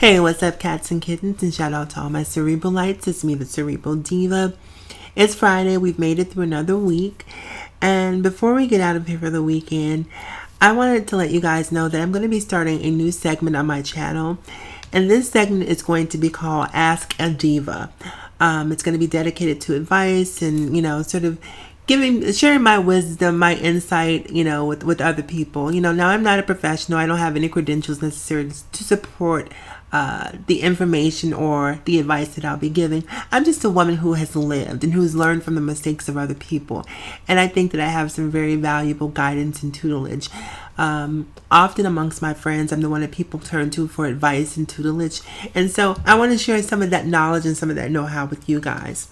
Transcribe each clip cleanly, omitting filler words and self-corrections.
Hey, what's up, cats and kittens? And shout out to all my cerebral lights. It's me, the Cerebral Diva. It's Friday. We've made it through another week. And before we get out of here for the weekend, I wanted to let you guys know that I'm going to be starting a new segment on my channel. And this segment is going to be called Ask a Diva. It's going to be dedicated to advice and, sort of sharing my wisdom, my insight, with other people. Now I'm not a professional. I don't have any credentials necessary to support the information or the advice that I'll be giving. I'm just a woman who has lived and who's learned from the mistakes of other people. And I think that I have some very valuable guidance and tutelage. Often amongst my friends, I'm the one that people turn to for advice and tutelage. And so I want to share some of that knowledge and some of that know-how with you guys.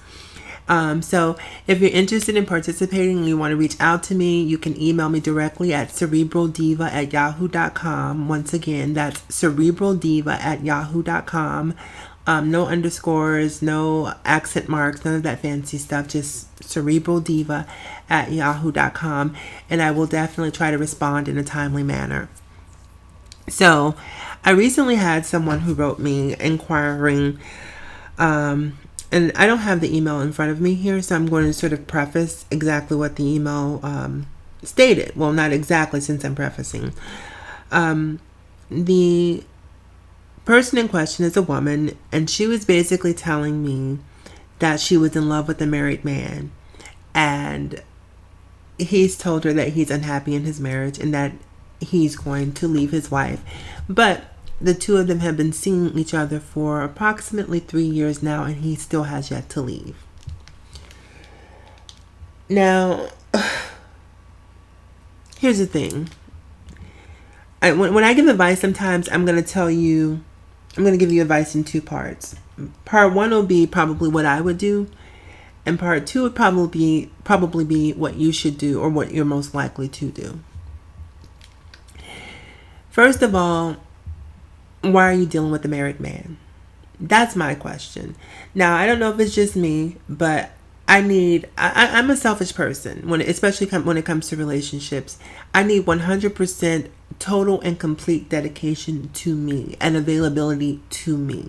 So if you're interested in participating and you want to reach out to me, you can email me directly at cerebraldiva@yahoo.com. Once again, that's cerebraldiva@yahoo.com. No underscores, no accent marks, none of that fancy stuff, just cerebraldiva@yahoo.com. And I will definitely try to respond in a timely manner. So I recently had someone who wrote me inquiring, and I don't have the email in front of me here, so I'm going to sort of preface exactly what the email stated. Well, not exactly, since I'm prefacing. The person in question is a woman, and she was basically telling me that she was in love with a married man, and he's told her that he's unhappy in his marriage and that he's going to leave his wife. But the two of them have been seeing each other for approximately 3 years now, and he still has yet to leave. Now, here's the thing. When I give advice, sometimes I'm going to give you advice in two parts. Part one will be probably what I would do, and part two would probably be what you should do or what you're most likely to do. First of all, why are you dealing with a married man? That's my question. Now, I don't know if it's just me, but I'm a selfish person, especially when it comes to relationships. I need 100% total and complete dedication to me and availability to me.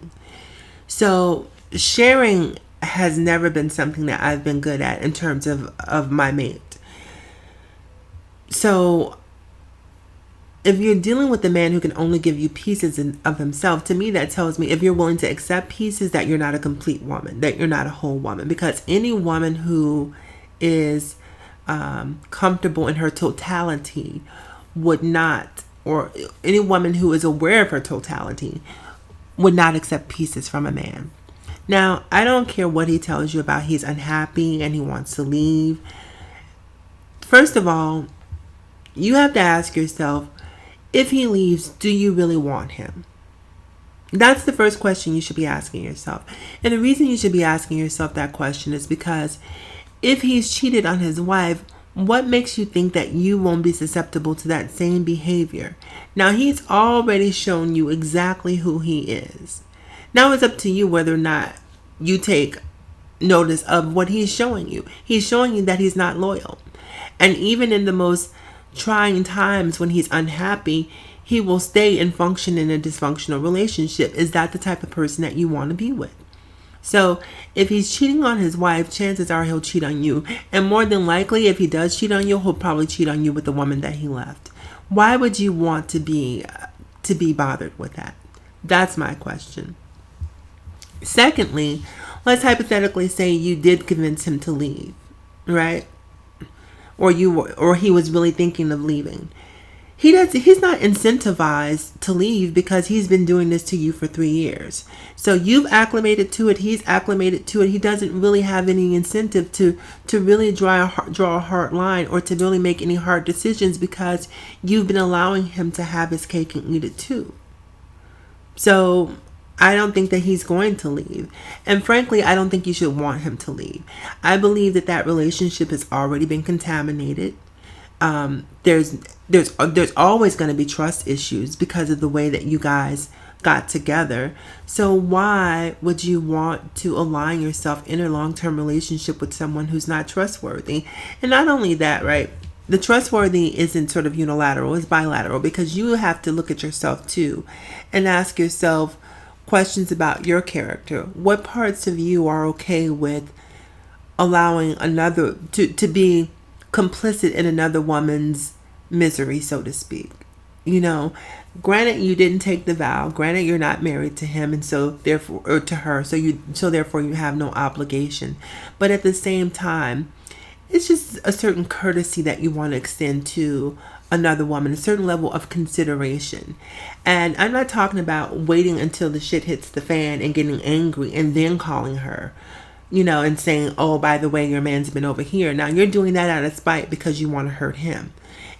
So sharing has never been something that I've been good at in terms of my mate. So if you're dealing with a man who can only give you pieces of himself, to me that tells me if you're willing to accept pieces, that you're not a complete woman, that you're not a whole woman. Because any woman who is comfortable in her totality would not, or any woman who is aware of her totality would not accept pieces from a man. Now, I don't care what he tells you about he's unhappy and he wants to leave. First of all, you have to ask yourself, if he leaves, do you really want him? That's the first question you should be asking yourself. And the reason you should be asking yourself that question is because if he's cheated on his wife, what makes you think that you won't be susceptible to that same behavior? Now, he's already shown you exactly who he is. Now it's up to you whether or not you take notice of what he's showing you. He's showing you that he's not loyal. And even in the most trying times when he's unhappy, he will stay and function in a dysfunctional relationship. Is that the type of person that you want to be with? So if he's cheating on his wife, chances are he'll cheat on you. And more than likely, if he does cheat on you, he'll probably cheat on you with the woman that he left. Why would you want to be bothered with that? That's my question. Secondly, let's hypothetically say you did convince him to leave, right? Or he was really thinking of leaving. He's not incentivized to leave because he's been doing this to you for 3 years. So you've acclimated to it. He's acclimated to it. He doesn't really have any incentive to really draw a hard line or to really make any hard decisions because you've been allowing him to have his cake and eat it too. So I don't think that he's going to leave. And frankly, I don't think you should want him to leave. I believe that relationship has already been contaminated. There's always going to be trust issues because of the way that you guys got together. So why would you want to align yourself in a long-term relationship with someone who's not trustworthy? And not only that, right? The trustworthy isn't sort of unilateral, it's bilateral, because you have to look at yourself too and ask yourself, questions about your character. What parts of you are okay with allowing another to be complicit in another woman's misery, so to speak? You know, granted you didn't take the vow, granted you're not married to him, and so therefore, or to her, so therefore you have no obligation. But at the same time, it's just a certain courtesy that you want to extend to another woman, a certain level of consideration. And I'm not talking about waiting until the shit hits the fan and getting angry and then calling her, and saying, oh, by the way, your man's been over here. Now you're doing that out of spite because you want to hurt him.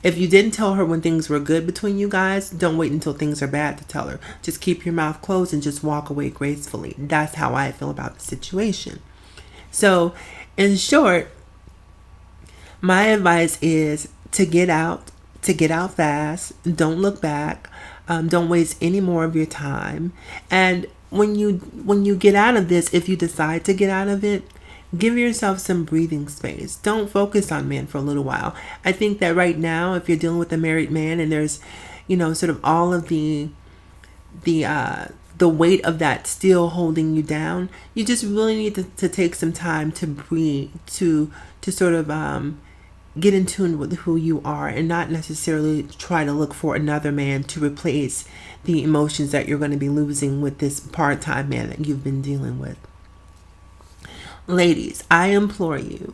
If you didn't tell her when things were good between you guys, don't wait until things are bad to tell her. Just keep your mouth closed and just walk away gracefully. That's how I feel about the situation. So, in short, my advice is to get out fast. Don't look back. Don't waste any more of your time. And when you get out of this, if you decide to get out of it, give yourself some breathing space. Don't focus on men for a little while. I think that right now, if you're dealing with a married man and there's, sort of all of the weight of that still holding you down, you just really need to take some time to breathe, to sort of get in tune with who you are, and not necessarily try to look for another man to replace the emotions that you're going to be losing with this part-time man that you've been dealing with. Ladies, I implore you,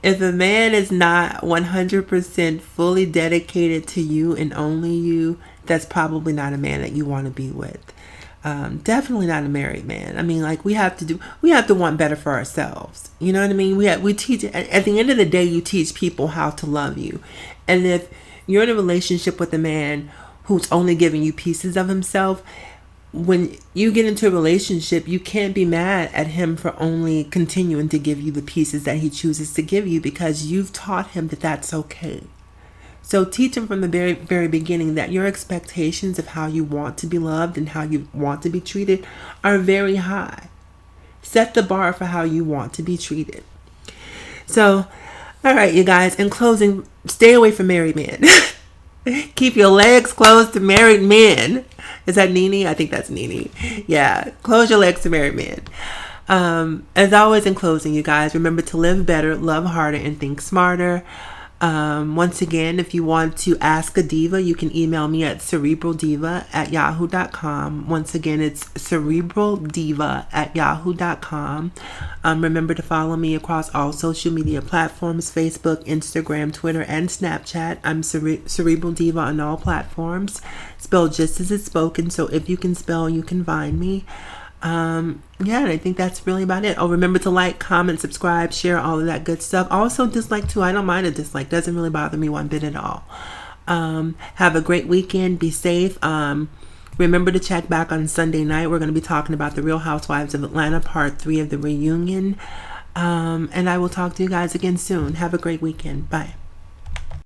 if a man is not 100% fully dedicated to you and only you, that's probably not a man that you want to be with. Definitely not a married man. I mean, like, we have to want better for ourselves. You know what I mean? We teach, at the end of the day, you teach people how to love you. And if you're in a relationship with a man who's only giving you pieces of himself, when you get into a relationship, you can't be mad at him for only continuing to give you the pieces that he chooses to give you, because you've taught him that that's okay. So teach him from the very, very beginning that your expectations of how you want to be loved and how you want to be treated are very high. Set the bar for how you want to be treated. So, all right, you guys, in closing, stay away from married men. Keep your legs closed to married men. Is that Nene? I think that's Nene. Yeah, close your legs to married men. As always, in closing, you guys, remember to live better, love harder, and think smarter. Once again, if you want to ask a diva, you can email me at cerebraldiva@yahoo.com. Once again, it's cerebraldiva@yahoo.com. Remember to follow me across all social media platforms: Facebook, Instagram, Twitter, and Snapchat. I'm Cerebral Diva on all platforms, spelled just as it's spoken. So if you can spell, you can find me. Yeah, I think that's really about it. Oh, remember to like, comment, subscribe, share, all of that good stuff. Also, dislike too. I don't mind a dislike. Doesn't really bother me one bit at all. Have a great weekend. Be safe. Remember to check back on Sunday night. We're going to be talking about The Real Housewives of Atlanta, Part 3 of the reunion. And I will talk to you guys again soon. Have a great weekend. Bye.